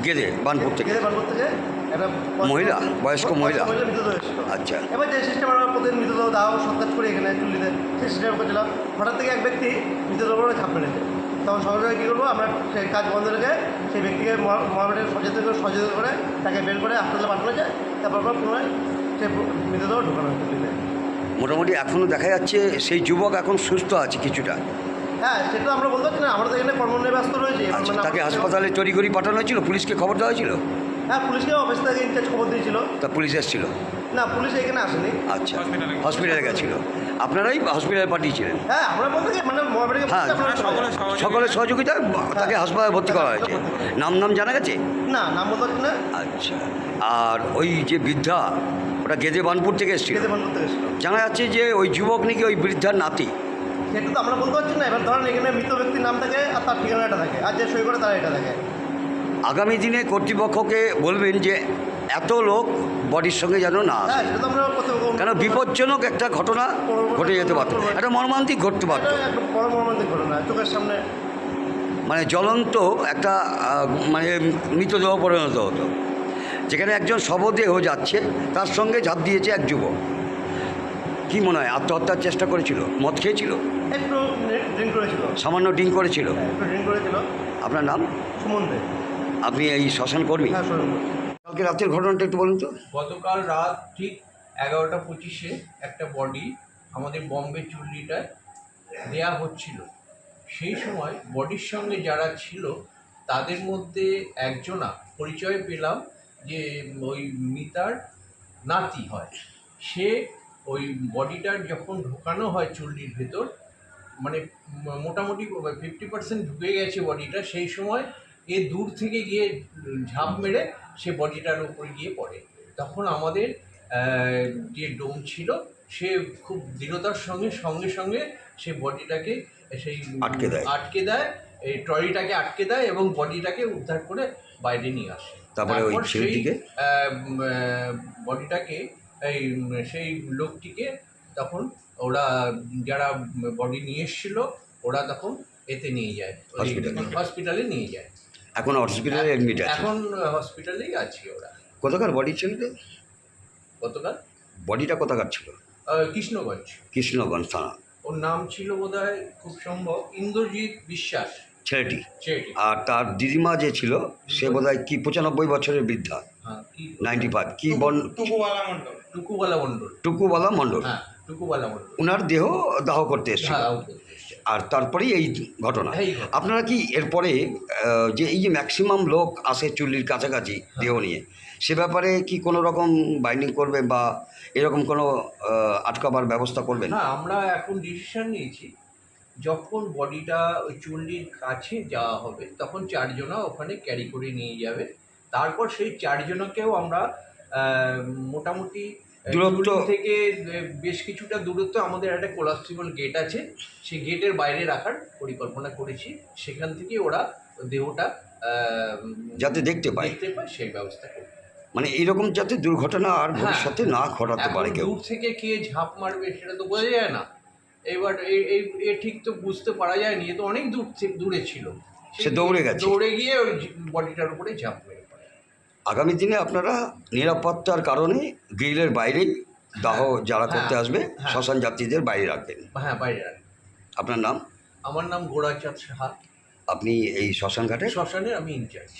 গেদে বানপুর থেকে বানপুর থেকে একটা মহিলা, বয়স্ক মহিলা। মৃতদেহ এসেছিল। আচ্ছা। এবার যে সিস্টেম আমরা প্রতিদিন মৃতদেহ দাও সৎকার করি এখানে চুল্লিতে, সেই সিস্টেম করছিলাম। হঠাৎ থেকে এক ব্যক্তি মৃতদেহ করে ঝাঁপ মেরেছে। তখন সঙ্গে সঙ্গে কী করবো, আমরা সেই কাজ বন্ধ রেখে সেই ব্যক্তিকে মহামেডের সচেতন করে তাকে বের করে হাসপাতালে পাঠানো যায়। তারপর পুনরায় সেই মৃতদেহ ঢোকানো হয় চুল্লিতে। মোটামুটি এখনও দেখা যাচ্ছে সেই যুবক এখন সুস্থ আছে কিছুটা। হ্যাঁ, সেটা আমরা বলতে পারছি না, আমরা তো এখানে কর্ম নিয়ে ব্যস্ত রয়েছি। আচ্ছা, তাকে হাসপাতালে তড়িঘড়ি পাঠানো হয়েছিল, পুলিশকে খবর দেওয়া হয়েছিল? হ্যাঁ, পুলিশকে অফিস থেকে ইনচার্জ খবর দিয়েছিল। তা পুলিশ এসেছিল? না, পুলিশ এখানে আসেনি। আচ্ছা, হসপিটালে গেছিলো, আপনারাই হসপিটালে পাঠিয়েছিলেন? হ্যাঁ, আমরা বলতে কি মানে মহামেডকে হ্যাঁ, সকলের সহযোগিতায় তাকে হাসপাতালে ভর্তি করা হয়েছে। নাম জানা গেছে? না, নাম বলতে পারছি না। আচ্ছা, আর ওই যে বৃদ্ধা, ওটা গেদে বানপুর থেকে এসেছিল? গেদে বানপুর থেকে এসেছিল। জানা যাচ্ছে যে ওই যুবক নাকি ওই বৃদ্ধার নাতি। সেটা তো আমরা বলতে পারছি না। এবার ধরেন এখানে মৃত ব্যক্তির নাম থাকে আর তার ঠিকানাটা থাকে, আর যে সই করে তার এটা থাকে। আগামী দিনে কর্তৃপক্ষকে বলবেন যে এত লোক বডির সঙ্গে যেন না আসে, হ্যাঁ, সেটা তো আমরা কেন বিপজ্জনক একটা ঘটনা ঘটে যেতে পারত, একটা মর্মান্তিক ঘটতে পারত। একটা বড় মর্মান্তিক ঘটনা চোখের সামনে, মানে জ্বলন্ত একটা মানে মৃতদেহ পরিণত হতো, যেখানে একজন শবদেহ যাচ্ছে, তার সঙ্গে ঝাঁপ দিয়েছে এক যুবক। কী মনে হয়, আত্মহত্যার চেষ্টা করেছিল? মদ খেয়েছিল? একটু ড্রিঙ্ক করেছিল। সামান্য ড্রিঙ্ক করেছিল? একটু ড্রিঙ্ক করেছিল। আপনার নাম? সুমন দে। আপনি এই শ্মশান কর্মী? হ্যাঁ, শুনুন। কালকে রাতের ঘটনাটা একটু বলুন তো। গতকাল রাত ঠিক 11:25-এ একটা বডি আমাদের বম্বে চুল্লিটায় দেয়া হচ্ছিল। সেই সময় বডির সঙ্গে যারা ছিল তাদের মধ্যে একজনা পরিচয় পেলাম যে ওই মিতার নাতি হয়। সে ওই বডিটার যখন ঢোকানো হয় চুল্লির ভেতর, মানে মোটামুটি 50% ঢুকে গেছে বডিটা, সেই সময় এ দূর থেকে গিয়ে ঝাঁপ মেরে সে বডিটার উপরে গিয়ে পড়ে। তখন আমাদের যে ডোম ছিল সে খুব দৃঢ়তার সঙ্গে সে বডিটাকে সেই আটকে দেয়, এই ট্রলিটাকে আটকে দেয় এবং বডিটাকে উদ্ধার করে বাইরে নিয়ে আসে। তারপরে ওই ছেলেটিকে বডিটাকে সেই লোকটিকে তখন ওরা যারা বডি নিয়ে এসেছিল ওরা তখন এতে নিয়ে যায়, হসপিটালে নিয়ে যায়। এখন হসপিটালে অ্যাডমিট আছে? এখন হসপিটালেই আছে ওরা। কোথাকার বডি ছিল? গতকাল বডিটা কোথাকার ছিল? কৃষ্ণগঞ্জ থানা। ওর নাম ছিল বোধহয় খুব সম্ভব ইন্দ্রজিৎ বিশ্বাস ছেলেটি। আর তার দিদিমা যে ছিল সে বোধহয় কি 95 বছরের বৃদ্ধা। হ্যাঁ, 95 কি টুকুবালা মণ্ডল। হ্যাঁ, টুকুবালা মণ্ডল। ওনার দেহ দাহ করতে এসেছিল। আর তারপরেই এই ঘটনা। আপনারা কি এরপরে যে এই যে ম্যাক্সিমাম লোক আসে চুল্লির কাছাকাছি দেহ নিয়ে, সে ব্যাপারে কি কোনো রকম বাইন্ডিং করবে বা এরকম কোনো আটকাবার ব্যবস্থা করবেন? হ্যাঁ, আমরা এখন ডিসিশন নিয়েছি, যখন বডিটা ওই চুল্লির কাছে যাওয়া হবে তখন 4 জনা ওখানে ক্যারি করে নিয়ে যাবে। তারপর সেই 4 জনকেও আমরা মোটামুটি দূরত্ব থেকে বেশ কিছুটা দূরত্ব, আমাদের একটা কোলাপসিবল গেট আছে, সেই গেটের বাইরে রাখার পরিকল্পনা করেছি। সেখান থেকে ওরা দেহটা যাতে দেখতে পায় সেই ব্যবস্থা করবে। মানে এইরকম যাতে দুর্ঘটনা আর ভবিষ্যতে না ঘটাতে পারে কেউ। দূর থেকে কে ঝাঁপ মারবে সেটা তো বোঝা যায় না। এবার এই ঠিক তো বুঝতে পারা যায়নি, এ তো অনেক দূরে ছিল, সে দৌড়ে গিয়ে ওই বডিটার উপরে ঝাঁপ মেরে। আগামী দিনে আপনারা নিরাপত্তার কারণে গ্রিলের বাইরেই দাহ যারা করতে আসবে শ্মশান যাত্রীদের বাইরে রাখবেন? হ্যাঁ, বাইরে রাখবেন। আপনার নাম? আমার নাম গোরাচাঁদ সাহা। আপনি এই শ্মশান ঘাটে শ্মশানের আমি ইনচার্জ।